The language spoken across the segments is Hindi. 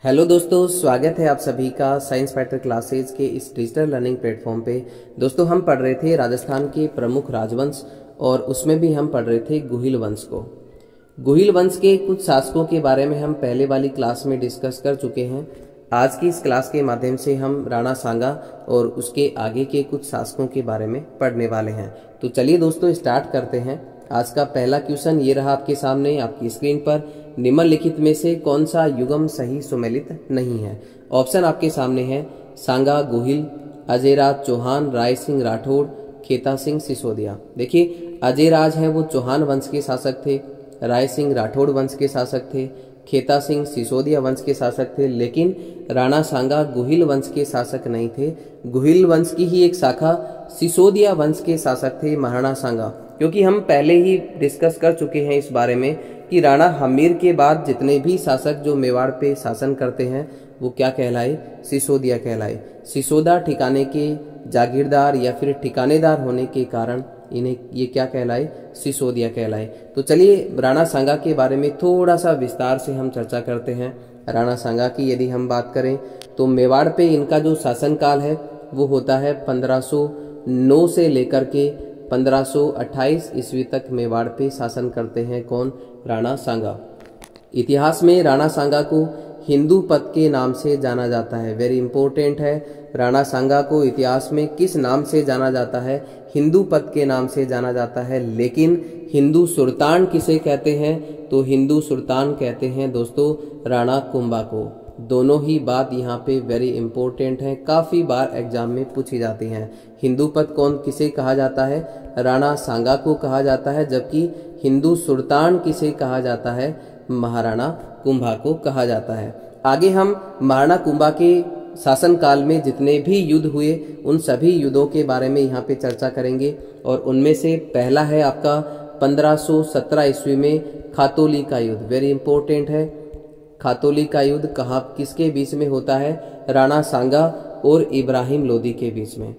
हेलो दोस्तों, स्वागत है आप सभी का साइंस फैक्टर क्लासेज के इस डिजिटल लर्निंग प्लेटफॉर्म पे। दोस्तों, हम पढ़ रहे थे राजस्थान के प्रमुख राजवंश और उसमें भी हम पढ़ रहे थे गुहिल वंश को। गुहिल वंश के कुछ शासकों के बारे में हम पहले वाली क्लास में डिस्कस कर चुके हैं। आज की इस क्लास के माध्यम से हम राणा सांगा और उसके आगे के कुछ शासकों के बारे में पढ़ने वाले हैं। तो चलिए दोस्तों, स्टार्ट करते हैं। आज का पहला क्वेश्चन ये रहा आपके सामने आपकी स्क्रीन पर। निम्नलिखित में से कौन सा युगम सही सुमेलित नहीं है? ऑप्शन आपके सामने है सांगा गुहिल, अजयराज चौहान, राय सिंह राठौड़, खेता सिंह सिसोदिया। देखिए, अजयराज है वो चौहान वंश के शासक थे, राय सिंह राठौड़ वंश के शासक थे, खेता सिंह सिसोदिया वंश के शासक थे, लेकिन राणा सांगा गुहिल वंश के शासक नहीं थे। गुहिल वंश की ही एक शाखा सिसोदिया वंश के शासक थे महाराणा सांगा। क्योंकि हम पहले ही डिस्कस कर चुके हैं इस बारे में कि राणा हमीर के बाद जितने भी शासक जो मेवाड़ पे शासन करते हैं वो क्या कहलाए? सिसोदिया कहलाए। सिसोदा ठिकाने के जागीरदार या फिर ठिकानेदार होने के कारण इन्हें ये क्या कहलाए? सिसोदिया कहलाए। तो चलिए राणा सांगा के बारे में थोड़ा सा विस्तार से हम चर्चा करते हैं। राणा सांगा की यदि हम बात करें तो मेवाड़ पे इनका जो शासनकाल है वो होता है 1509 से लेकर के 1528 ईस्वी तक मेवाड़ पे शासन करते हैं। कौन? राणा सांगा। इतिहास में राणा सांगा को हिंदू पद के नाम से जाना जाता है। वेरी इंपॉर्टेंट है। राणा सांगा को इतिहास में किस नाम से जाना जाता है? हिंदू पद के नाम से जाना जाता है। लेकिन हिंदू सुल्तान किसे कहते हैं? तो हिंदू सुल्तान कहते हैं दोस्तों राणा कुंभा को। दोनों ही बात यहाँ पे वेरी इंपॉर्टेंट है, काफी बार एग्जाम में पूछी जाती हैं। हिंदू पद कौन किसे कहा जाता है? राणा सांगा को कहा जाता है, जबकि हिंदू सुल्तान किसे कहा जाता है? महाराणा कुंभा को कहा जाता है। आगे हम महाराणा कुंभा के शासनकाल में जितने भी युद्ध हुए उन सभी युद्धों के बारे में यहाँ पे चर्चा करेंगे। और उनमें से पहला है आपका 1517 ईस्वी में खातौली का युद्ध। वेरी इंपॉर्टेंट है। खातौली का युद्ध कहाँ किसके बीच में होता है? राणा सांगा और इब्राहिम लोदी के बीच में,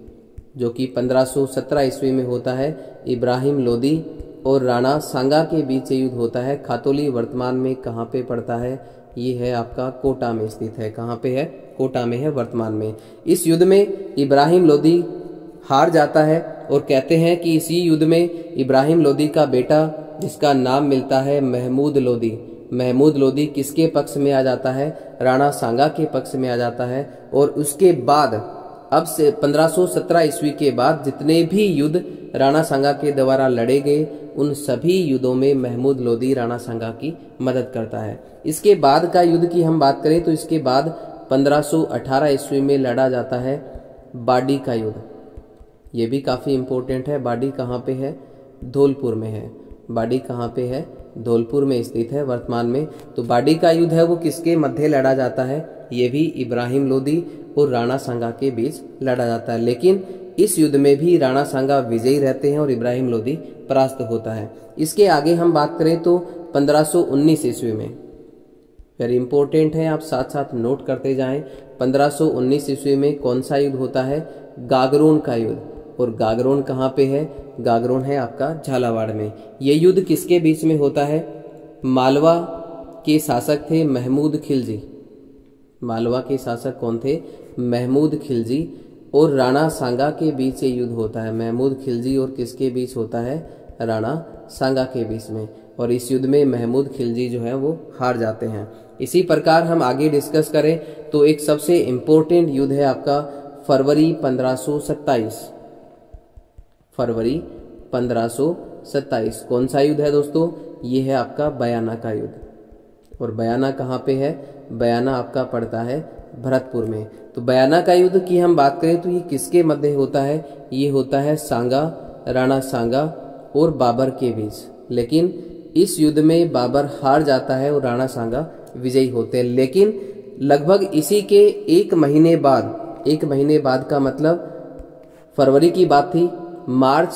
जो कि 1517 ईस्वी में होता है। इब्राहिम लोदी और राणा सांगा के बीच युद्ध होता है। खातौली वर्तमान में कहाँ पे पड़ता है? ये है आपका कोटा में स्थित है। कहाँ पे है? कोटा में है वर्तमान में। इस युद्ध में इब्राहिम लोदी हार जाता है और कहते हैं कि इसी युद्ध में इब्राहिम लोदी का बेटा, जिसका नाम मिलता है महमूद लोदी, महमूद लोदी किसके पक्ष में आ जाता है? राणा सांगा के पक्ष में आ जाता है। और उसके बाद अब से 1517 ईस्वी के बाद जितने भी युद्ध राणा सांगा के द्वारा लड़े गए उन सभी युद्धों में महमूद लोदी राणा सांगा की मदद करता है। इसके बाद का युद्ध की हम बात करें तो इसके बाद 1518 ईस्वी में लड़ा जाता है बाडी का युद्ध। ये भी काफी इंपॉर्टेंट है। बाडी कहाँ पे है? धौलपुर में है। बाडी कहाँ पे है? धौलपुर में स्थित है वर्तमान में। तो बाडी का युद्ध है वो किसके मध्य लड़ा जाता है? ये भी इब्राहिम लोदी और राणा सांगा के बीच लड़ा जाता है। लेकिन इस युद्ध में भी राणा सांगा विजयी रहते हैं और इब्राहिम लोदी परास्त होता है। इसके आगे हम बात करें तो 1519 ईस्वी में, वेरी इंपॉर्टेंट है, आप साथ साथ नोट करते जाएं। 1519 ईस्वी में कौन सा युद्ध होता है? गागरोन का युद्ध। और गागरोन कहाँ पे है? गागरोन है आपका झालावाड़ में। ये युद्ध किसके बीच में होता है? मालवा के शासक थे महमूद खिलजी। मालवा के शासक कौन थे? महमूद खिलजी और राणा सांगा के बीच ये युद्ध होता है। महमूद खिलजी और किसके बीच होता है? राणा सांगा के बीच में। और इस युद्ध में महमूद खिलजी जो है वो हार जाते हैं। इसी प्रकार हम आगे डिस्कस करें तो एक सबसे इंपॉर्टेंट युद्ध है आपका फरवरी 1527। फरवरी 1527 कौन सा युद्ध है दोस्तों? ये है आपका बयाना का युद्ध। और बयाना कहाँ पे है? बयाना आपका पड़ता है भरतपुर में। तो बयाना का युद्ध की हम बात करें तो ये किसके मध्य होता है? ये होता है सांगा, राणा सांगा और बाबर के बीच। लेकिन इस युद्ध में बाबर हार जाता है और राणा सांगा विजयी होते हैं। लेकिन लगभग इसी के एक महीने बाद का मतलब फरवरी की बात थी, मार्च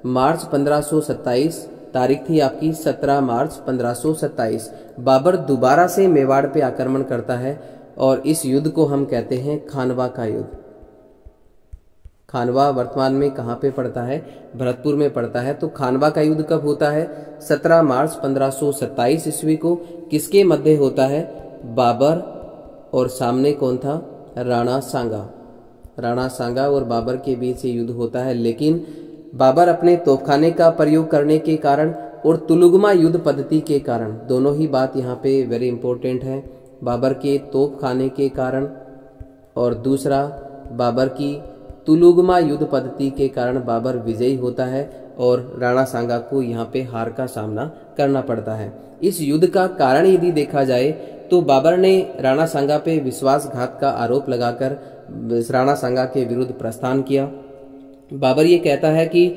1527 तारीख थी आपकी 17 मार्च 1527। बाबर दोबारा से मेवाड़ पे आक्रमण करता है और इस युद्ध को हम कहते हैं खानवा का युद्ध। खानवा वर्तमान में कहाँ पे पड़ता है? भरतपुर में पड़ता है। तो खानवा का युद्ध कब होता है? 17 मार्च 1527 ईस्वी को। किसके मध्य होता है? बाबर और सामने कौन था? राणा सांगा। राणा सांगा और बाबर के बीच ये युद्ध होता है, लेकिन बाबर अपने तोपखाने का प्रयोग करने के कारण और तुलुगमा युद्ध पद्धति के कारण, दोनों ही बात यहाँ पे वेरी इंपॉर्टेंट है। बाबर के तोपखाने के कारण और दूसरा बाबर की तुलुगमा युद्ध पद्धति के कारण बाबर विजयी होता है और राणा सांगा को यहाँ पे हार का सामना करना पड़ता है। इस युद्ध का कारण यदि देखा जाए तो बाबर ने राणा सांगा पे विश्वासघात का आरोप लगाकर राणा सांगा के विरुद्ध प्रस्थान किया। बाबर ये कहता है कि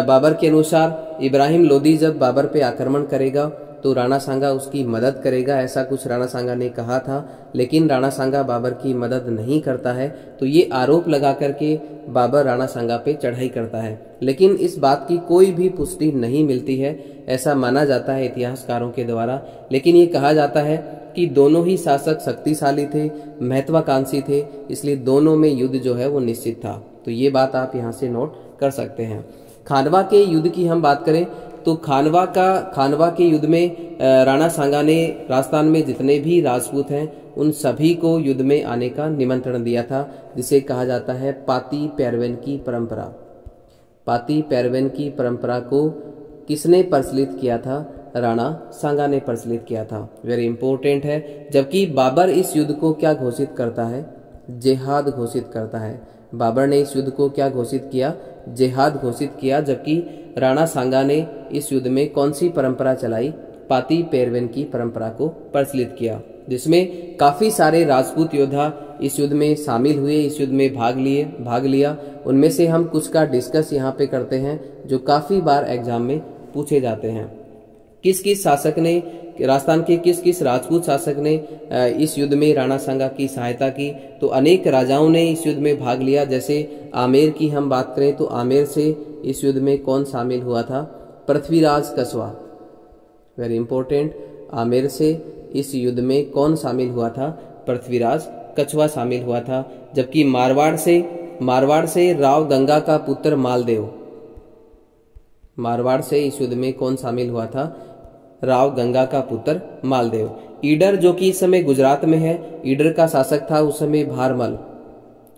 बाबर के अनुसार इब्राहिम लोदी जब बाबर पे आक्रमण करेगा तो राणा सांगा उसकी मदद करेगा, ऐसा कुछ राणा सांगा ने कहा था, लेकिन राणा सांगा बाबर की मदद नहीं करता है। तो ये आरोप लगा करके बाबर राणा सांगा पे चढ़ाई करता है, लेकिन इस बात की कोई भी पुष्टि नहीं मिलती है, ऐसा माना जाता है इतिहासकारों के द्वारा। लेकिन ये कहा जाता है कि दोनों ही शासक शक्तिशाली थे, महत्वाकांक्षी थे, इसलिए दोनों में युद्ध जो है वो निश्चित था। तो ये बात आप यहाँ से नोट कर सकते हैं। खानवा के युद्ध की हम बात करें तो खानवा के युद्ध में राणा सांगा ने राजस्थान में जितने भी राजपूत हैं उन सभी को युद्ध में आने का निमंत्रण दिया था, जिसे कहा जाता है पाती पैरवेन की परंपरा। पाती पैरवेन की परंपरा को किसने प्रचलित किया था? राणा सांगा ने प्रचलित किया था। वेरी इंपॉर्टेंट है। जबकि बाबर इस युद्ध को क्या घोषित करता है? जिहाद घोषित करता है। बाबर ने इस युद्ध को क्या घोषित किया? जिहाद घोषित किया। जबकि राणा सांगा ने इस युद्ध में कौन सी परंपरा चलाई? पाती पैरवेन की परंपरा को प्रचलित किया, जिसमें काफी सारे राजपूत योद्धा इस युद्ध में शामिल हुए, इस युद्ध में भाग लिया। उनमें से हम कुछ का डिस्कस यहाँ पे करते हैं जो काफी बार एग्जाम में पूछे जाते हैं। किस किस शासक ने, राजस्थान के किस किस राजपूत शासक ने इस युद्ध में राणा सांगा की सहायता की? तो अनेक राजाओं ने इस युद्ध में भाग लिया। जैसे आमेर की हम बात करें तो आमेर से इस युद्ध में कौन शामिल हुआ था? पृथ्वीराज कछवा। Very important. आमेर से इस युद्ध में कौन शामिल हुआ था? पृथ्वीराज कछवा शामिल हुआ था। जबकि मारवाड़ से राव गंगा का पुत्र मालदेव, मारवाड़ से इस युद्ध में कौन शामिल हुआ था? राव गंगा का पुत्र मालदेव। ईडर जो कि इस समय गुजरात में है, ईडर का शासक था उस समय भारमल।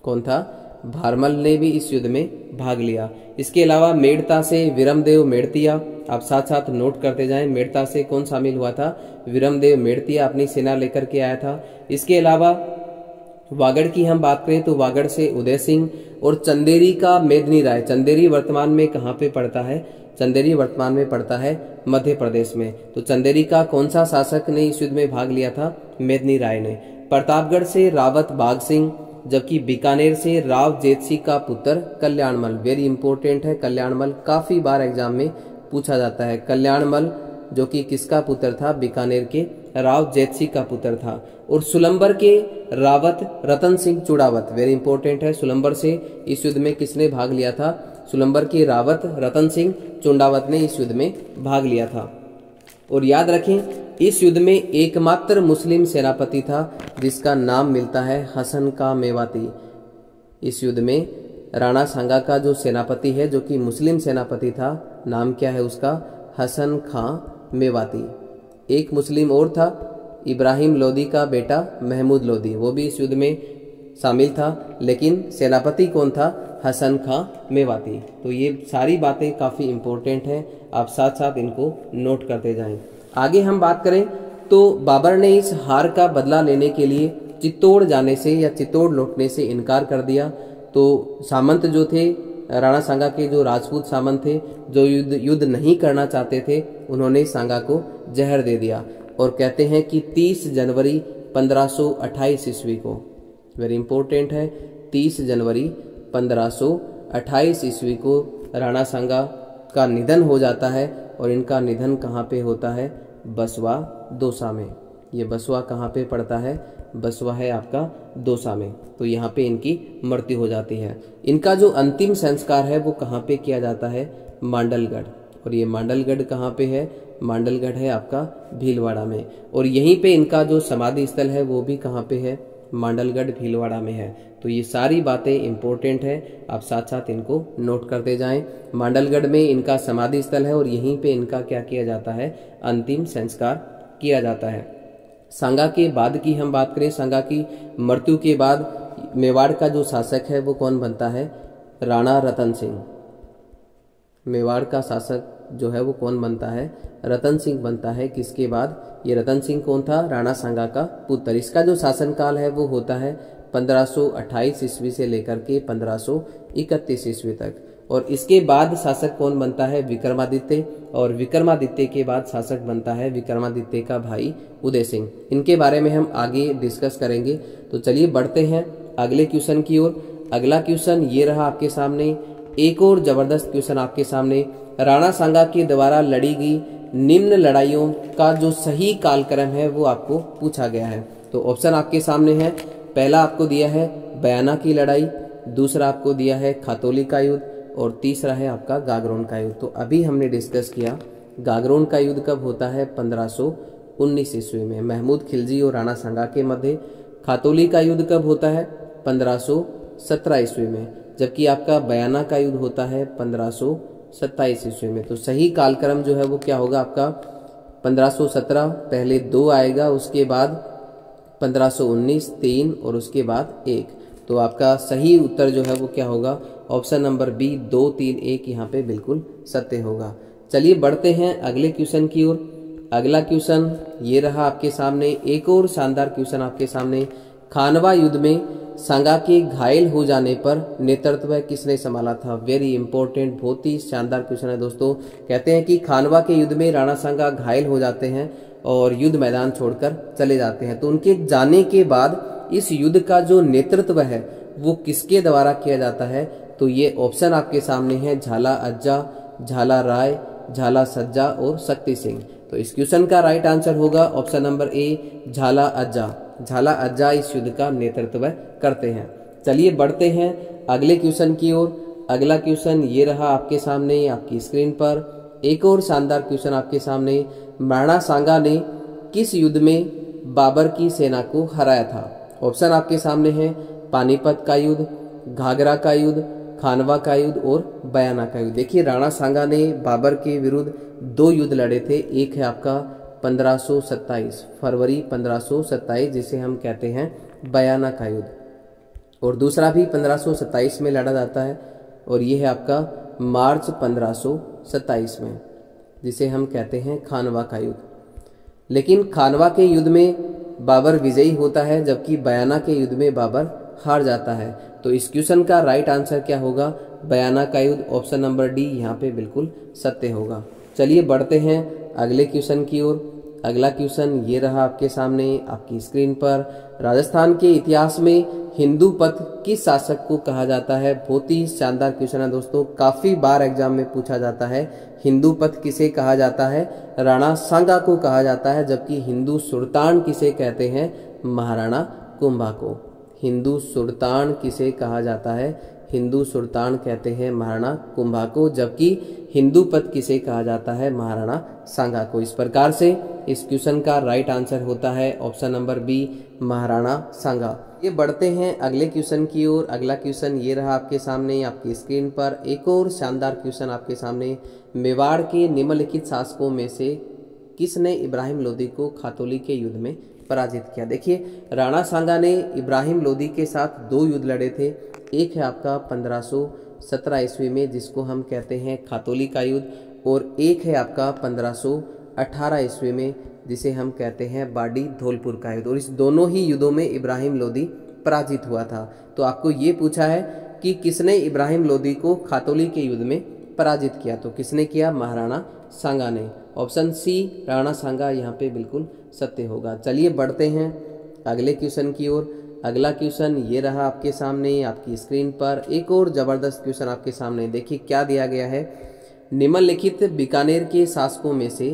कौन था? भारमल ने भी इस युद्ध में भाग लिया। इसके अलावा मेड़ता से विरमदेव मेड़तिया, आप साथ साथ नोट करते जाएं। मेड़ता से कौन शामिल हुआ था? विरमदेव मेड़तिया अपनी सेना लेकर के आया था। इसके अलावा वागड़ की हम बात करें तो वागड़ से उदय सिंह और चंदेरी का मेदिनी राय। चंदेरी वर्तमान में कहाँ पे पड़ता है? चंदेरी वर्तमान में पड़ता है मध्य प्रदेश में। तो चंदेरी का कौन सा शासक ने इस युद्ध में भाग लिया था? मेदिनी राय ने। प्रतापगढ़ से रावत बाघ सिंह, जबकि बीकानेर से राव जेतसी का पुत्र कल्याणमल। वेरी इंपॉर्टेंट है कल्याणमल, काफी बार एग्जाम में पूछा जाता है। कल्याणमल जो कि किसका पुत्र था? बीकानेर के राव जेतसी का पुत्र था। और सुलंबर के रावत रतन सिंह चुड़ावत। वेरी इंपॉर्टेंट है। सुलंबर से इस युद्ध में किसने भाग लिया था? सुलंबर के रावत रतन सिंह चुंडावत ने इस युद्ध में भाग लिया था। और याद रखें, इस युद्ध में एकमात्र मुस्लिम सेनापति था जिसका नाम मिलता है हसन का मेवाती। इस युद्ध में राणा सांगा का जो सेनापति है, जो कि मुस्लिम सेनापति था, नाम क्या है उसका? हसन खां मेवाती। एक मुस्लिम और था, इब्राहिम लोदी का बेटा महमूद लोदी, वो भी इस युद्ध में शामिल था, लेकिन सेनापति कौन था? हसन खां मेवाती। तो ये सारी बातें काफ़ी इम्पोर्टेंट हैं, आप साथ साथ इनको नोट करते जाएं। आगे हम बात करें तो बाबर ने इस हार का बदला लेने के लिए चित्तौड़ जाने से या चित्तौड़ लौटने से इनकार कर दिया। तो सामंत जो थे, राणा सांगा के जो राजपूत सामंत थे, जो युद्ध नहीं करना चाहते थे, उन्होंने सांगा को जहर दे दिया और कहते हैं कि 30 जनवरी 1528 ईस्वी को, वेरी इंपॉर्टेंट है, 30 जनवरी 1528 ईस्वी को राणा सांगा का निधन हो जाता है। और इनका निधन कहाँ पे होता है? बसवा दौसा में। ये बसवा कहाँ पे पड़ता है? बसवा है आपका दौसा में। तो यहाँ पे इनकी मृत्यु हो जाती है। इनका जो अंतिम संस्कार है वो कहाँ पे किया जाता है? मांडलगढ़। और ये मांडलगढ़ कहाँ पे है? मांडलगढ़ है आपका भीलवाड़ा में। और यहीं पे इनका जो समाधि स्थल है वो भी कहाँ पे है? मांडलगढ़ भीलवाड़ा में है। तो ये सारी बातें इंपॉर्टेंट है, आप साथ साथ इनको नोट करते जाएं। मांडलगढ़ में इनका समाधि स्थल है और यहीं पे इनका क्या किया जाता है, अंतिम संस्कार किया जाता है। सांगा के बाद की हम बात करें, सांगा की मृत्यु के बाद मेवाड़ का जो शासक है वो कौन बनता है, राणा रतन सिंह। मेवाड़ का शासक जो है वो कौन बनता है, रतन सिंह बनता है। किसके बाद, ये रतन सिंह कौन था, राणा सांगा का पुत्र। इसका जो शासनकाल है वो होता है 1528 ईस्वी से लेकर के 1531 ईस्वी तक। और इसके बाद शासक कौन बनता है, विक्रमादित्य। और विक्रमादित्य के बाद शासक बनता है विक्रमादित्य का भाई उदय सिंह। इनके बारे में हम आगे डिस्कस करेंगे। तो चलिए बढ़ते हैं अगले क्वेश्चन की ओर। अगला क्वेश्चन ये रहा आपके सामने, एक और जबरदस्त क्वेश्चन आपके सामने। राणा सांगा के द्वारा लड़ी गई निम्न लड़ाइयों का जो सही कालक्रम है वो आपको पूछा गया है। तो ऑप्शन आपके सामने है। पहला आपको दिया है बयाना की लड़ाई, दूसरा आपको दिया है खातौली का युद्ध और तीसरा है आपका गागरोन का युद्ध। तो अभी हमने डिस्कस किया गागरोन का युद्ध कब होता है, 1519 ईस्वी में महमूद खिलजी और राणा सांगा के मध्य। खातौली का युद्ध कब होता है, 1517 ईस्वी में। जबकि आपका बयाना का युद्ध होता है 1527 ईस्वी में। तो सही कालक्रम जो है वो क्या होगा आपका, 1517 पहले 2 आएगा, उसके बाद 1519 3 और उसके बाद 1। तो आपका सही उत्तर जो है वो क्या होगा, ऑप्शन नंबर बी 2 3 1 यहाँ पे बिल्कुल सत्य होगा। चलिए बढ़ते हैं अगले क्वेश्चन की ओर। अगला क्वेश्चन ये रहा आपके सामने, एक और शानदार क्वेश्चन आपके सामने। खानवा युद्ध में सांगा के घायल हो जाने पर नेतृत्व किसने संभाला था। वेरी इंपॉर्टेंट, बहुत ही शानदार क्वेश्चन है दोस्तों। कहते हैं कि खानवा के युद्ध में राणा सांगा घायल हो जाते हैं और युद्ध मैदान छोड़कर चले जाते हैं। तो उनके जाने के बाद इस युद्ध का जो नेतृत्व है वो किसके द्वारा किया जाता है। तो ये ऑप्शन आपके सामने है, झाला अज्जा, झाला राय, झाला सज्जा और शक्ति सिंह। तो इस क्वेश्चन का राइट आंसर होगा ऑप्शन नंबर ए, झाला अज्जा। झाला अज्जा इस युद्ध का नेतृत्व करते हैं। चलिए बढ़ते हैं अगले क्वेश्चन की ओर। अगला क्वेश्चन ये रहा आपके सामने आपकी स्क्रीन पर। एक और शानदार क्वेश्चन आपके सामने, राणा सांगा ने किस युद्ध में बाबर की सेना को हराया था। ऑप्शन आपके सामने है, पानीपत का युद्ध, घाघरा का युद्ध, खानवा का युद्ध और बयाना का युद्ध। देखिए राणा सांगा ने बाबर के विरुद्ध 2 युद्ध लड़े थे। एक है आपका 1527 फरवरी 1527 जिसे हम कहते हैं बयाना का युद्ध, और दूसरा भी 1527 में लड़ा जाता है और ये है आपका मार्च 1527 में जिसे हम कहते हैं खानवा का युद्ध। लेकिन खानवा के युद्ध में बाबर विजयी होता है जबकि बयाना के युद्ध में बाबर हार जाता है। तो इस क्वेश्चन का राइट आंसर क्या होगा, बयाना का युद्ध। ऑप्शन नंबर डी यहाँ पे बिल्कुल सत्य होगा। चलिए बढ़ते हैं अगले क्वेश्चन की ओर। अगला क्वेश्चन ये रहा आपके सामने आपकी स्क्रीन पर। राजस्थान के इतिहास में हिंदू पथ किस शासक को कहा जाता है। बहुत ही शानदार क्वेश्चन है दोस्तों, काफी बार एग्जाम में पूछा जाता है। हिंदू पथ किसे कहा जाता है, राणा सांगा को कहा जाता है। जबकि हिंदू सुल्तान किसे कहते हैं, महाराणा कुंभा को। हिंदू सुल्तान किसे कहा जाता है, हिंदू सुल्तान कहते हैं महाराणा कुंभा को। जबकि हिंदू पथ किसे कहा जाता है, महाराणा सांगा को। इस प्रकार से इस क्वेश्चन का राइट आंसर होता है ऑप्शन नंबर बी, महाराणा सांगा। ये बढ़ते हैं अगले क्वेश्चन की ओर। अगला क्वेश्चन ये रहा आपके सामने आपकी स्क्रीन पर। एक और शानदार क्वेश्चन आपके सामने, मेवाड़ के निम्नलिखित शासकों में से किसने इब्राहिम लोदी को खातौली के युद्ध में पराजित किया। देखिए राणा सांगा ने इब्राहिम लोदी के साथ 2 युद्ध लड़े थे। एक है आपका 1517 ईस्वी में जिसको हम कहते हैं खातौली का युद्ध, और एक है आपका 1518 ईस्वी में जिसे हम कहते हैं बाडी धौलपुर का युद्ध। और इस दोनों ही युद्धों में इब्राहिम लोदी पराजित हुआ था। तो आपको ये पूछा है कि किसने इब्राहिम लोदी को खातौली के युद्ध में पराजित किया। तो किसने किया, महाराणा सांगा ने। ऑप्शन सी, राणा सांगा यहाँ पे बिल्कुल सत्य होगा। चलिए बढ़ते हैं अगले क्वेश्चन की ओर। अगला क्वेश्चन ये रहा आपके सामने आपकी स्क्रीन पर। एक और जबरदस्त क्वेश्चन आपके सामने, देखिए क्या दिया गया है। निम्नलिखित बीकानेर के शासकों में से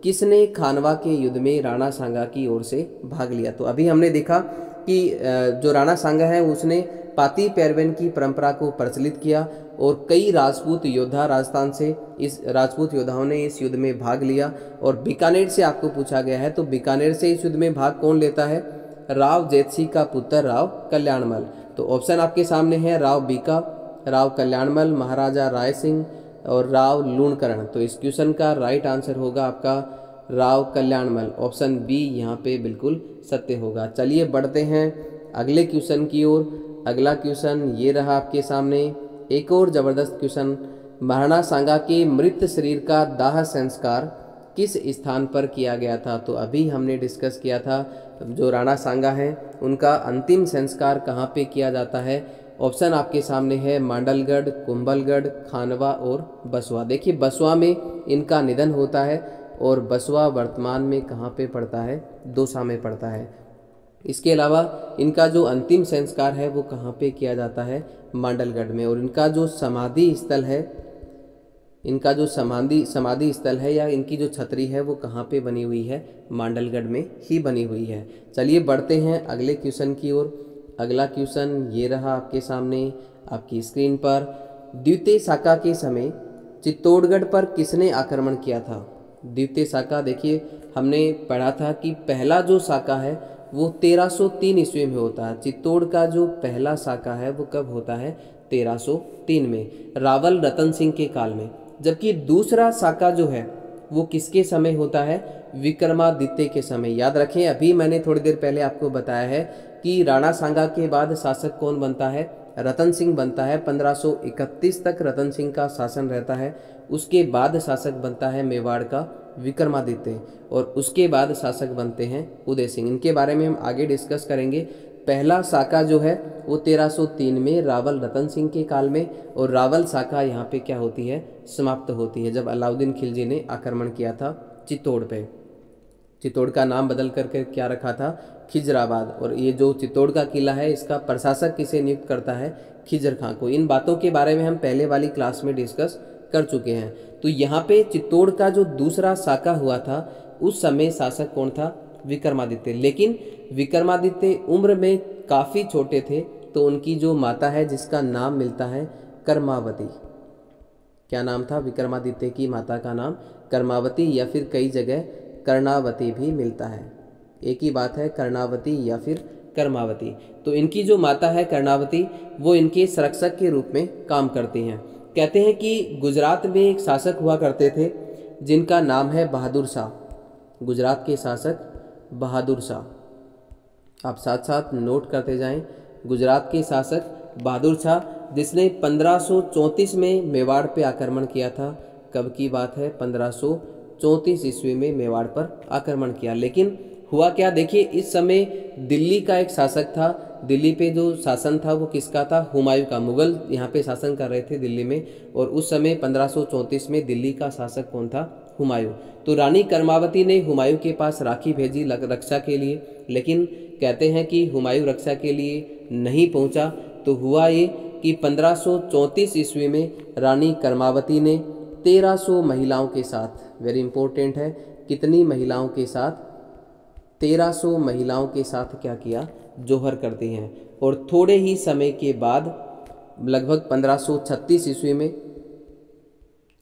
किसने खानवा के युद्ध में राणा सांगा की ओर से भाग लिया। तो अभी हमने देखा कि जो राणा सांगा है उसने पाती पैरवेन की परंपरा को प्रचलित किया और कई राजपूत योद्धा राजस्थान से इस राजपूत योद्धाओं ने इस युद्ध में भाग लिया। और बीकानेर से आपको पूछा गया है, तो बीकानेर से इस युद्ध में भाग कौन लेता है, राव जेतसी का पुत्र राव कल्याणमल। तो ऑप्शन आपके सामने है राव बीका, राव कल्याणमल, महाराजा राय सिंह और राव लूणकरण। तो इस क्वेश्चन का राइट आंसर होगा आपका राव कल्याणमल। ऑप्शन बी यहाँ पे बिल्कुल सत्य होगा। चलिए बढ़ते हैं अगले क्वेश्चन की ओर। अगला क्वेश्चन ये रहा आपके सामने, एक और ज़बरदस्त क्वेश्चन। महाराणा सांगा के मृत शरीर का दाह संस्कार किस स्थान पर किया गया था? तो अभी हमने डिस्कस किया था जो राणा सांगा हैं उनका अंतिम संस्कार कहाँ पे किया जाता है। ऑप्शन आपके सामने है मांडलगढ़, कुंभलगढ़, खानवा और बसवा। देखिए बसवा में इनका निधन होता है और बसवा वर्तमान में कहाँ पे पड़ता है? दौसा में पड़ता है। इसके अलावा इनका जो अंतिम संस्कार है वो कहाँ पे किया जाता है? मांडलगढ़ में। और इनका जो समाधि स्थल है, इनका जो समाधि स्थल है या इनकी जो छतरी है वो कहाँ पे बनी हुई है? मांडलगढ़ में ही बनी हुई है। चलिए बढ़ते हैं अगले क्वेश्चन की ओर। अगला क्वेश्चन ये रहा आपके सामने आपकी स्क्रीन पर। द्वितीय साका के समय चित्तौड़गढ़ पर किसने आक्रमण किया था? द्वितीय साका, देखिए हमने पढ़ा था कि पहला जो साका है वो 1303 ईस्वी में होता है। चित्तौड़ का जो पहला साका है वो कब होता है? 1303 में, रावल रतन सिंह के काल में। जबकि दूसरा साका जो है वो किसके समय होता है? विक्रमादित्य के समय। याद रखें अभी मैंने थोड़ी देर पहले आपको बताया है कि राणा सांगा के बाद शासक कौन बनता है? रतन सिंह बनता है। 1531 तक रतन सिंह का शासन रहता है। उसके बाद शासक बनता है मेवाड़ का विक्रमादित्य और उसके बाद शासक बनते हैं उदय सिंह। इनके बारे में हम आगे डिस्कस करेंगे। पहला साका जो है वो 1303 में रावल रतन सिंह के काल में, और रावल साका यहाँ पे क्या होती है? समाप्त होती है जब अलाउद्दीन खिलजी ने आक्रमण किया था चित्तौड़ पे। चित्तौड़ का नाम बदल करके क्या रखा था? खिजराबाद। और ये जो चित्तौड़ का किला है इसका प्रशासक किसे नियुक्त करता है? खिजर खां को। इन बातों के बारे में हम पहले वाली क्लास में डिस्कस कर चुके हैं। तो यहाँ पे चित्तौड़ का जो दूसरा साका हुआ था उस समय शासक कौन था? विक्रमादित्य। लेकिन विक्रमादित्य उम्र में काफ़ी छोटे थे, तो उनकी जो माता है जिसका नाम मिलता है कर्मावती। क्या नाम था विक्रमादित्य की माता का? नाम कर्मावती, या फिर कई जगह कर्णावती भी मिलता है। एक ही बात है, कर्णावती या फिर कर्मावती। तो इनकी जो माता है कर्णावती वो इनके संरक्षक के रूप में काम करती हैं। कहते हैं कि गुजरात में एक शासक हुआ करते थे जिनका नाम है बहादुर शाह। गुजरात के शासक बहादुर शाह, आप साथ साथ नोट करते जाएं। गुजरात के शासक बहादुर शाह, जिसने 1534 में मेवाड़ पे आक्रमण किया था। कब की बात है? 1534 ईस्वी में मेवाड़ पर आक्रमण किया। लेकिन हुआ क्या, देखिए इस समय दिल्ली का एक शासक था। दिल्ली पे जो शासन था वो किसका था? हुमायूं का। मुगल यहाँ पे शासन कर रहे थे दिल्ली में, और उस समय 1534 में दिल्ली का शासक कौन था? हुमायूं। तो रानी कर्मावती ने हुमायूं के पास राखी भेजी रक्षा के लिए, लेकिन कहते हैं कि हुमायूं रक्षा के लिए नहीं पहुंचा। तो हुआ ये कि 1534 ईस्वी में रानी कर्मावती ने 1300 महिलाओं के साथ, वेरी इंपॉर्टेंट है, कितनी महिलाओं के साथ? 1300 महिलाओं के साथ क्या किया? जोहर करती हैं। और थोड़े ही समय के बाद लगभग 1536 ईस्वी में,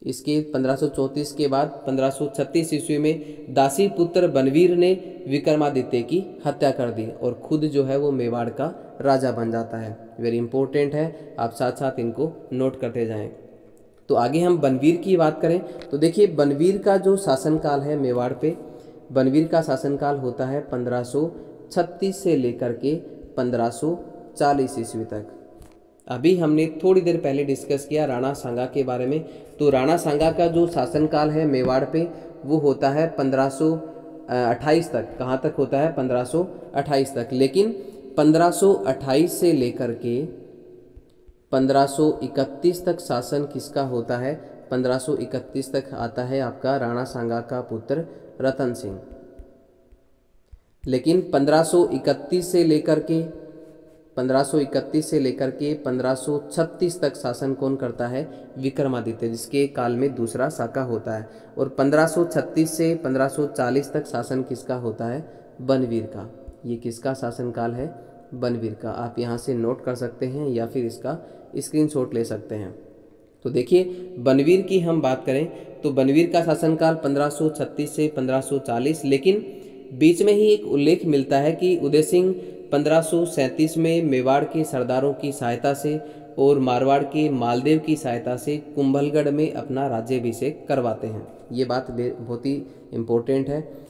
इसके 1534 के बाद 1536 ईस्वी में दासी पुत्र बनवीर ने विक्रमादित्य की हत्या कर दी और खुद जो है वो मेवाड़ का राजा बन जाता है। वेरी इंपॉर्टेंट है, आप साथ साथ इनको नोट करते जाएं। तो आगे हम बनवीर की बात करें तो देखिए बनवीर का जो शासनकाल है मेवाड़ पे, बनवीर का शासनकाल होता है 1536 से लेकर के 1540 ईस्वी तक। अभी हमने थोड़ी देर पहले डिस्कस किया राणा सांगा के बारे में। तो राणा सांगा का जो शासनकाल है मेवाड़ पे वो होता है 1528 तक। कहाँ तक होता है? 1528 तक। लेकिन 1528 से लेकर के 1531 तक शासन किसका होता है? 1531 तक आता है आपका राणा सांगा का पुत्र रतन सिंह। लेकिन 1531 से लेकर के 1536 तक शासन कौन करता है? विक्रमादित्य, जिसके काल में दूसरा साका होता है। और 1536 से 1540 तक शासन किसका होता है? बनवीर का। ये किसका शासनकाल है? बनवीर का। आप यहाँ से नोट कर सकते हैं या फिर इसका स्क्रीनशॉट ले सकते हैं। तो देखिए बनवीर की हम बात करें तो बनवीर का शासनकाल 1536 से 1540, लेकिन बीच में ही एक उल्लेख मिलता है कि उदय सिंह 1537 में मेवाड़ के सरदारों की सहायता से और मारवाड़ के मालदेव की सहायता से कुंभलगढ़ में अपना राज्याभिषेक करवाते हैं। ये बात बहुत ही इम्पोर्टेंट है।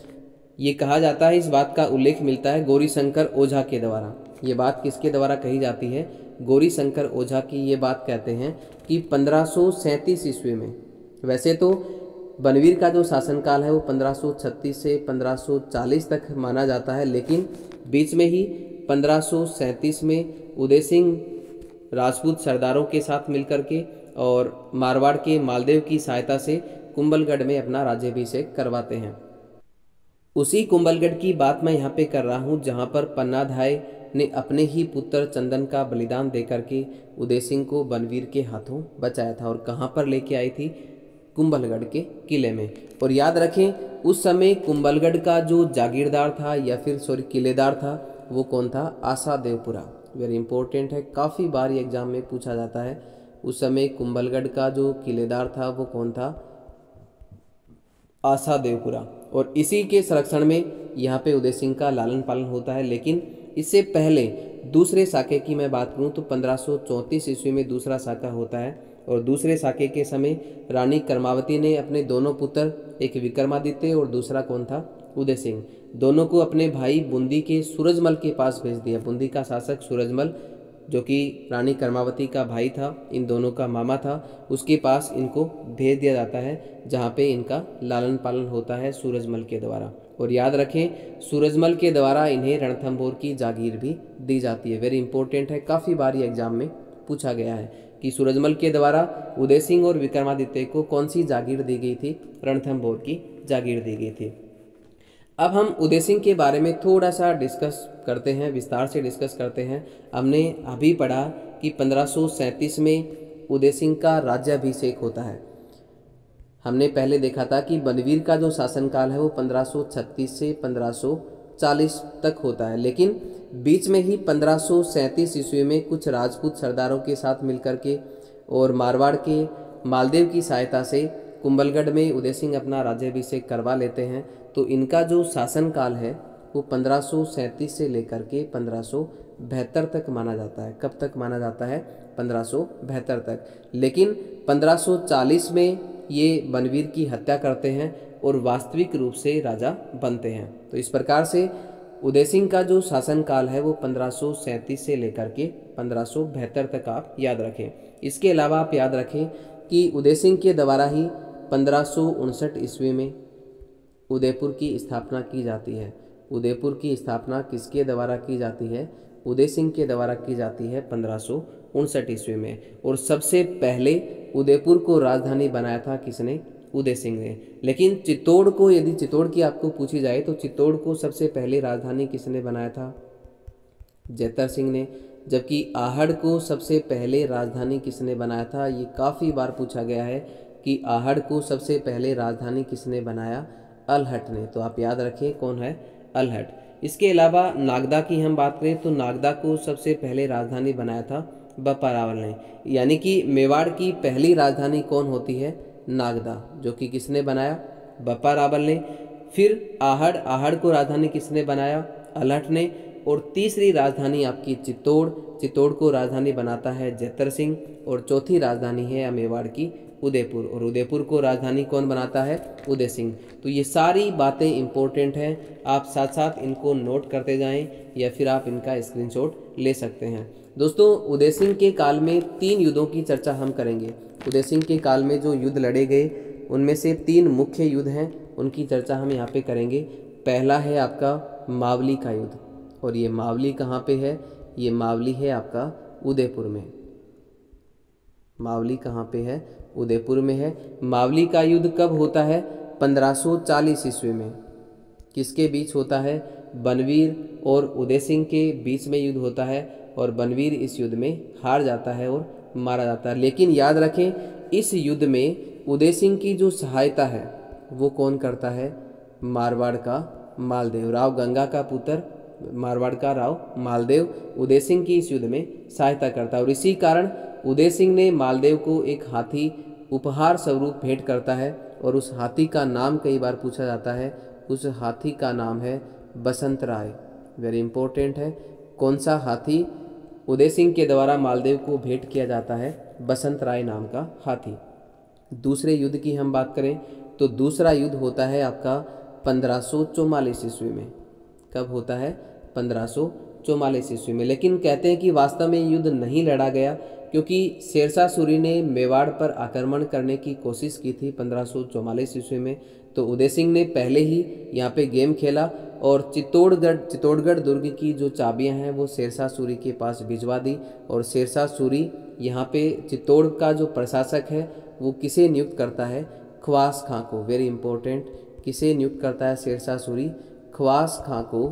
ये कहा जाता है, इस बात का उल्लेख मिलता है गौरीशंकर ओझा के द्वारा। ये बात किसके द्वारा कही जाती है? गौरीशंकर ओझा की ये बात कहते हैं कि 1537 ईस्वी में। वैसे तो बनवीर का जो शासनकाल है वो 1536 से 1540 तक माना जाता है, लेकिन बीच में ही 1537 में उदय सिंह राजपूत सरदारों के साथ मिलकर के और मारवाड़ के मालदेव की सहायता से कुंभलगढ़ में अपना राज्याभिषेक करवाते हैं। उसी कुंभलगढ़ की बात मैं यहाँ पे कर रहा हूँ जहाँ पर पन्नाधाय ने अपने ही पुत्र चंदन का बलिदान देकर के उदय सिंह को बनवीर के हाथों बचाया था। और कहाँ पर लेके आई थी? कुंभलगढ़ के किले में। और याद रखें, उस समय कुंभलगढ़ का जो जागीरदार था या फिर किलेदार था वो कौन था? आशा देवपुरा। वेरी इंपॉर्टेंट है, काफ़ी बार ये एग्जाम में पूछा जाता है। उस समय कुंभलगढ़ का जो किलेदार था वो कौन था? आशा देवपुरा। और इसी के संरक्षण में यहाँ पे उदय सिंह का लालन पालन होता है। लेकिन इससे पहले दूसरे साके की मैं बात करूँ तो 1534 ईस्वी में दूसरा साका होता है। और दूसरे साके के समय रानी कर्मावती ने अपने दोनों पुत्र, एक विक्रमादित्य और दूसरा कौन था? उदय सिंह, दोनों को अपने भाई बूंदी के सूरजमल के पास भेज दिया। बूंदी का शासक सूरजमल, जो कि रानी कर्मावती का भाई था, इन दोनों का मामा था, उसके पास इनको भेज दिया जाता है, जहाँ पे इनका लालन पालन होता है सूरजमल के द्वारा। और याद रखें, सूरजमल के द्वारा इन्हें रणथंभौर की जागीर भी दी जाती है। वेरी इंपॉर्टेंट है, काफ़ी बार ये एग्जाम में पूछा गया है कि सूरजमल के द्वारा उदय सिंह और विक्रमादित्य को कौन सी जागीर दी गई थी? रणथंभौर की जागीर दी गई थी। अब हम उदय सिंह के बारे में थोड़ा सा डिस्कस करते हैं, विस्तार से डिस्कस करते हैं। हमने अभी पढ़ा कि 1537 में उदय सिंह का राज्याभिषेक होता है। हमने पहले देखा था कि बनवीर का जो शासनकाल है वो 1536 से 1540 तक होता है, लेकिन बीच में ही 1537 ईस्वी में कुछ राजपूत सरदारों के साथ मिलकर के और मारवाड़ के मालदेव की सहायता से कुंभलगढ़ में उदय सिंह अपना राज्याभिषेक करवा लेते हैं। तो इनका जो शासनकाल है वो 1537 से लेकर के 1572 तक माना जाता है। कब तक माना जाता है? 1572 तक। लेकिन 1540 में ये बनवीर की हत्या करते हैं और वास्तविक रूप से राजा बनते हैं। तो इस प्रकार से उदय सिंह का जो शासनकाल है वो 1537 से लेकर के 1572 तक आप याद रखें। इसके अलावा आप याद रखें कि उदय सिंह के द्वारा ही 1559 ईस्वी में उदयपुर की स्थापना की जाती है। उदयपुर की स्थापना किसके द्वारा की जाती है? उदय सिंह के द्वारा की जाती है 1559 ईस्वी में। और सबसे पहले उदयपुर को राजधानी बनाया था किसने? उदय सिंह ने। लेकिन चित्तौड़ को, यदि चित्तौड़ की आपको पूछी जाए तो चित्तौड़ को सबसे पहले राजधानी किसने बनाया था? जैतर सिंह ने। जबकि आहड़ को सबसे पहले राजधानी किसने बनाया था? ये काफ़ी बार पूछा गया है कि आहड़ को सबसे पहले राजधानी किसने बनाया? अलहट ने। तो आप याद रखें कौन है? अलहट। इसके अलावा नागदा की हम बात करें तो नागदा को सबसे पहले राजधानी बनाया था बप्पा रावल ने। यानी कि मेवाड़ की पहली राजधानी कौन होती है? नागदा, जो कि किसने बनाया? बप्पा रावल ने। फिर आहड़, आहड़ को राजधानी किसने बनाया? अलहट ने। और तीसरी राजधानी आपकी चित्तौड़, चित्तौड़ को राजधानी बनाता है जैतर सिंह। और चौथी राजधानी है मेवाड़ की उदयपुर, और उदयपुर को राजधानी कौन बनाता है? उदय सिंह। तो ये सारी बातें इंपॉर्टेंट हैं, आप साथ साथ इनको नोट करते जाएं या फिर आप इनका स्क्रीनशॉट ले सकते हैं। दोस्तों, उदय सिंह के काल में 3 युद्धों की चर्चा हम करेंगे। उदय सिंह के काल में जो युद्ध लड़े गए उनमें से 3 मुख्य युद्ध हैं, उनकी चर्चा हम यहाँ पे करेंगे। पहला है आपका मावली का युद्ध, और ये मावली कहाँ पे है? ये मावली है आपका उदयपुर में। मावली कहाँ पे है? उदयपुर में है। मावली का युद्ध कब होता है? 1540 ईस्वी में। किसके बीच होता है? बनवीर और उदय सिंह के बीच में युद्ध होता है, और बनवीर इस युद्ध में हार जाता है और मारा जाता है। लेकिन याद रखें, इस युद्ध में उदय सिंह की जो सहायता है वो कौन करता है? मारवाड़ का मालदेव, राव गंगा का पुत्र मारवाड़ का राव मालदेव उदय सिंह की इस युद्ध में सहायता करता है। और इसी कारण उदय सिंह ने मालदेव को एक हाथी उपहार स्वरूप भेंट करता है, और उस हाथी का नाम कई बार पूछा जाता है उस हाथी का नाम है बसंत राय। वेरी इंपॉर्टेंट है। कौन सा हाथी उदय सिंह के द्वारा मालदेव को भेंट किया जाता है? बसंत राय नाम का हाथी। दूसरे युद्ध की हम बात करें तो दूसरा युद्ध होता है आपका 1544 ईस्वी में। कब होता है? 1544 ईस्वी में। लेकिन कहते हैं कि वास्तव में युद्ध नहीं लड़ा गया, क्योंकि शेरशाह सूरी ने मेवाड़ पर आक्रमण करने की कोशिश की थी 1544 ईस्वी में। तो उदय सिंह ने पहले ही यहाँ पे गेम खेला और चित्तौड़गढ़ दुर्ग की जो चाबियां हैं वो शेरशाह सूरी के पास भिजवा दी। और शेरशाह सूरी यहाँ पे चित्तौड़ का जो प्रशासक है वो किसे नियुक्त करता है? ख्वास खां को। Very important. किसे नियुक्त करता है शेरशाह सूरी? ख्वास खां को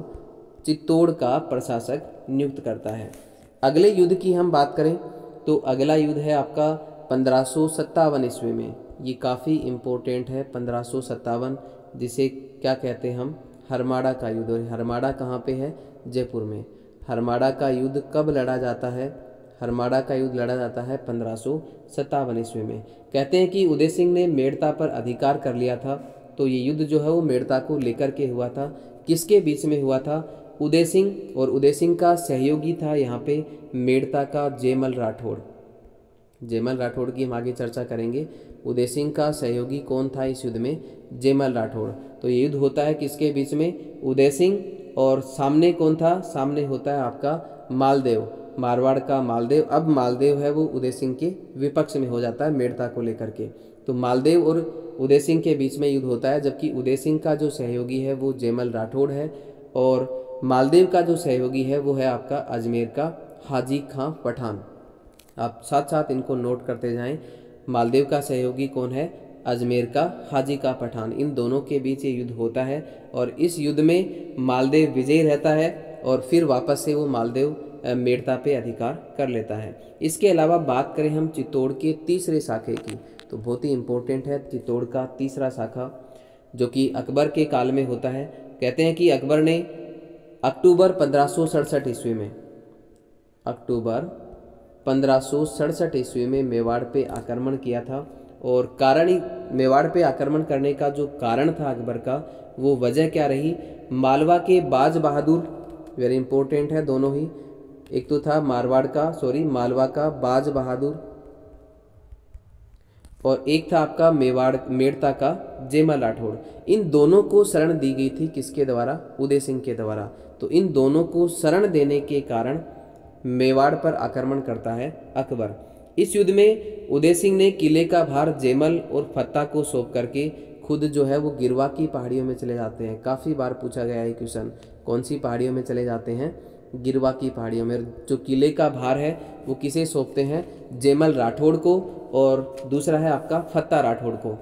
चित्तौड़ का प्रशासक नियुक्त करता है। अगले युद्ध की हम बात करें तो अगला युद्ध है आपका 1557 ईस्वी में। ये काफ़ी इम्पोर्टेंट है 1557, जिसे क्या कहते हैं हम? हरमाड़ा का युद्ध। और हरमाड़ा कहाँ पे है? जयपुर में। हरमाड़ा का युद्ध कब लड़ा जाता है? हरमाड़ा का युद्ध लड़ा जाता है 1557 ईस्वी में। कहते हैं कि उदय सिंह ने मेड़ता पर अधिकार कर लिया था। तो ये युद्ध जो है वो मेड़ता को लेकर के हुआ था। किसके बीच में हुआ था? उदय सिंह और उदय सिंह का सहयोगी था यहाँ पे मेड़ता का जयमल राठौड़। जयमल राठौड़ की हम आगे चर्चा करेंगे। उदय सिंह का सहयोगी कौन था इस युद्ध में? जयमल राठौड़। तो ये युद्ध होता है किसके बीच में? उदय सिंह और सामने कौन था? सामने होता है आपका मालदेव, मारवाड़ का मालदेव। अब मालदेव है वो उदय सिंह के विपक्ष में हो जाता है मेड़ता को लेकर के। तो मालदेव और उदय सिंह के बीच में युद्ध होता है, जबकि उदय सिंह का जो सहयोगी है वो जयमल राठौड़ है और मालदेव का जो सहयोगी है वो है आपका अजमेर का हाजी खां पठान। आप साथ साथ इनको नोट करते जाएं। मालदेव का सहयोगी कौन है? अजमेर का हाजी का पठान। इन दोनों के बीच ये युद्ध होता है और इस युद्ध में मालदेव विजयी रहता है और फिर वापस से वो मालदेव मेड़ता पे अधिकार कर लेता है। इसके अलावा बात करें हम चित्तौड़ के तीसरे शाखे की, तो बहुत ही इम्पोर्टेंट है चित्तौड़ का तीसरा शाखा, जो कि अकबर के काल में होता है। कहते हैं कि अकबर ने अक्टूबर 1567 ईस्वी में, अक्टूबर 1567 ईस्वी में मेवाड़ पे आक्रमण किया था। और कारण ही मेवाड़ पे आक्रमण करने का जो कारण था अकबर का, वो वजह क्या रही? मालवा के बाज बहादुर, वेरी इंपॉर्टेंट है दोनों ही, एक तो था मालवा का बाज बहादुर और एक था आपका मेड़ता का जयमल राठौड़। इन दोनों को शरण दी गई थी किसके द्वारा? उदय सिंह के द्वारा। तो इन दोनों को शरण देने के कारण मेवाड़ पर आक्रमण करता है अकबर। इस युद्ध में उदय सिंह ने किले का भार जयमल और फत्ता को सौंप करके खुद जो है वो गिरवा की पहाड़ियों में चले जाते हैं। काफ़ी बार पूछा गया है क्वेश्चन, कौन सी पहाड़ियों में चले जाते हैं? गिरवा की पहाड़ियों में। जो किले का भार है वो किसे सौंपते हैं? जयमल राठौड़ को, और दूसरा है आपका फत्ता राठौड़ को।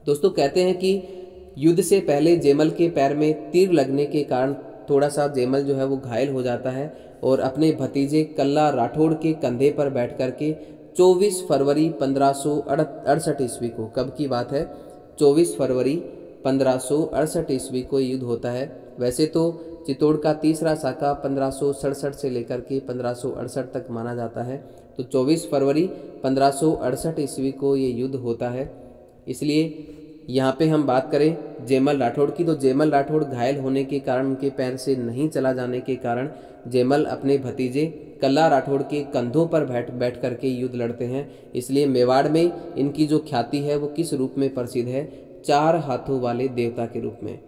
दोस्तों कहते हैं कि युद्ध से पहले जयमल के पैर में तीर लगने के कारण थोड़ा सा जयमल जो है वो घायल हो जाता है और अपने भतीजे कल्ला राठौड़ के कंधे पर बैठ करके 24 फरवरी 1568 ईस्वी को, कब की बात है? 24 फरवरी 1568 ईस्वी को युद्ध होता है। वैसे तो चित्तौड़ का तीसरा शाखा 1567 से लेकर के 1568 तक माना जाता है। तो 24 फरवरी 1568 ईस्वी को ये युद्ध होता है। इसलिए यहाँ पे हम बात करें जयमल राठौड़ की, तो जयमल राठौड़ घायल होने के कारण, उनके पैर से नहीं चला जाने के कारण जयमल अपने भतीजे कल्ला राठौड़ के कंधों पर बैठ करके युद्ध लड़ते हैं। इसलिए मेवाड़ में इनकी जो ख्याति है वो किस रूप में प्रसिद्ध है? 4 हाथों वाले देवता के रूप में।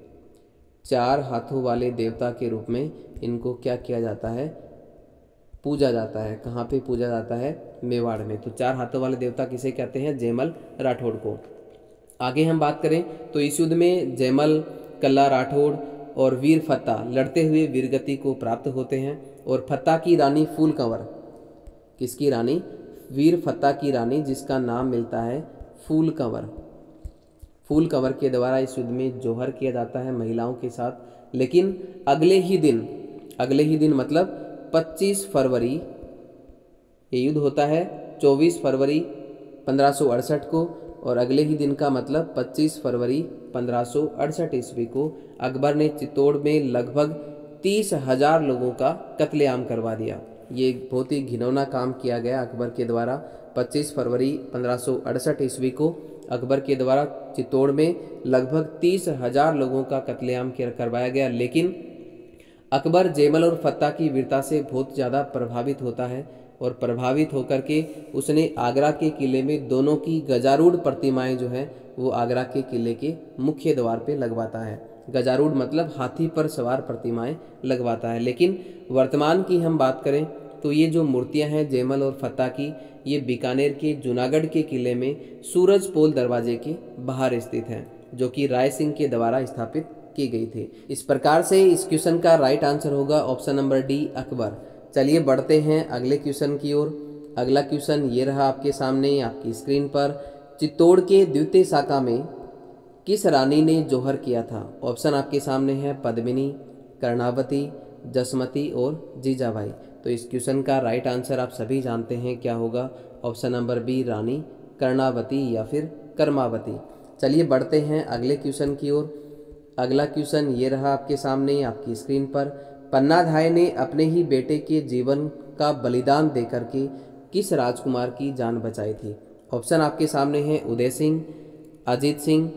4 हाथों वाले देवता के रूप में इनको क्या किया जाता है? पूजा जाता है। कहाँ पे पूजा जाता है? मेवाड़ में। तो 4 हाथों वाले देवता किसे कहते हैं? जयमल राठौड़ को। आगे हम बात करें तो इस युद्ध में जयमल, कल्ला राठौड़ और वीर फत्ता लड़ते हुए वीरगति को प्राप्त होते हैं। और फत्ता की रानी फूल कंवर, किसकी रानी? वीर फत्ता की रानी, जिसका नाम मिलता है फूल कंवर। फूल कंवर के द्वारा इस युद्ध में जोहर किया जाता है महिलाओं के साथ। लेकिन अगले ही दिन मतलब 25 फरवरी ये युद्ध होता है 24 फरवरी 1568 को, और अगले ही दिन का मतलब 25 फरवरी 1568 ईस्वी को अकबर ने चित्तौड़ में लगभग 30,000 लोगों का कत्लेआम करवा दिया। ये बहुत ही घिनौना काम किया गया अकबर के द्वारा। 25 फरवरी 1568 ईस्वी को अकबर के द्वारा चित्तौड़ में लगभग 30,000 लोगों का कत्लेआम करवाया गया। लेकिन अकबर जयमल और फत्ता की वीरता से बहुत ज़्यादा प्रभावित होता है और प्रभावित होकर के उसने आगरा के किले में दोनों की गजारूढ़ प्रतिमाएं जो है वो आगरा के किले के मुख्य द्वार पे लगवाता है। गजारूढ़ मतलब हाथी पर सवार प्रतिमाएं लगवाता है। लेकिन वर्तमान की हम बात करें तो ये जो मूर्तियां हैं जयमल और फत्ता की, ये बीकानेर के जूनागढ़ के किले में सूरज पोल दरवाजे के बाहर स्थित हैं, जो कि राय सिंह के द्वारा स्थापित की गई थी। इस प्रकार से इस क्वेश्चन का राइट आंसर होगा ऑप्शन नंबर डी, अकबर। चलिए बढ़ते हैं अगले क्वेश्चन की ओर। अगला क्वेश्चन ये रहा आपके सामने आपकी स्क्रीन पर। चित्तौड़ के द्वितीय शाखा में किस रानी ने जौहर किया था? ऑप्शन आपके सामने है पद्मिनी, कर्णावती, जसमती और जीजाबाई। तो इस क्वेश्चन का राइट आंसर आप सभी जानते हैं क्या होगा, ऑप्शन नंबर बी, रानी कर्णावती या फिर कर्मावती। चलिए बढ़ते हैं अगले क्वेश्चन की ओर। अगला क्वेश्चन ये रहा आपके सामने आपकी स्क्रीन पर। पन्नाधाय ने अपने ही बेटे के जीवन का बलिदान देकर के किस राजकुमार की जान बचाई थी? ऑप्शन आपके सामने हैं उदय सिंह, अजीत सिंह,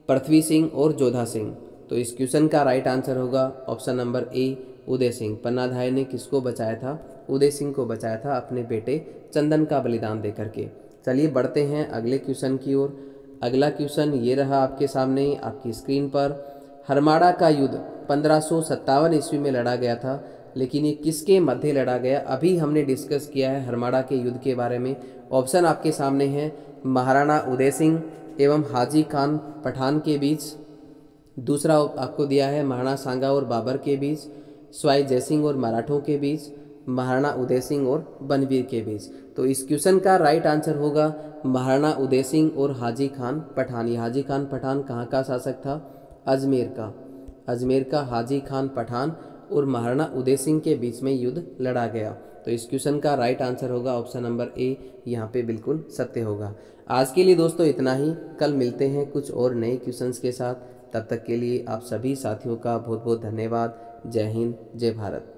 पृथ्वी सिंह और जोधा सिंह। तो इस क्वेश्चन का राइट आंसर होगा option number A, Uday Singh. Pannadhai ने किसको बचाया था? उदय सिंह को बचाया था अपने बेटे चंदन का बलिदान देकर के। चलिए बढ़ते हैं अगले क्वेश्चन की ओर। अगला क्वेश्चन ये रहा आपके सामने आपकी स्क्रीन पर। हरमाड़ा का युद्ध 1557 ईस्वी में लड़ा गया था, लेकिन ये किसके मध्य लड़ा गया? अभी हमने डिस्कस किया है हरमाड़ा के युद्ध के बारे में। ऑप्शन आपके सामने हैं महाराणा उदय सिंह एवं हाजी खान पठान के बीच। दूसरा आपको दिया है महाराणा सांगा और बाबर के बीच, सवाई जयसिंह और मराठों के बीच, महाराणा उदय सिंह और बनवीर के बीच। तो इस क्वेश्चन का राइट आंसर होगा महाराणा उदय सिंह और हाजी खान पठान। हाजी खान पठान कहाँ का शासक था? अजमेर का। अजमेर का हाजी खान पठान और महाराणा उदय सिंह के बीच में युद्ध लड़ा गया। तो इस क्वेश्चन का राइट आंसर होगा ऑप्शन नंबर ए, यहाँ पे बिल्कुल सत्य होगा। आज के लिए दोस्तों इतना ही। कल मिलते हैं कुछ और नए क्वेश्चंस के साथ। तब तक के लिए आप सभी साथियों का बहुत बहुत धन्यवाद। जय हिंद, जय भारत।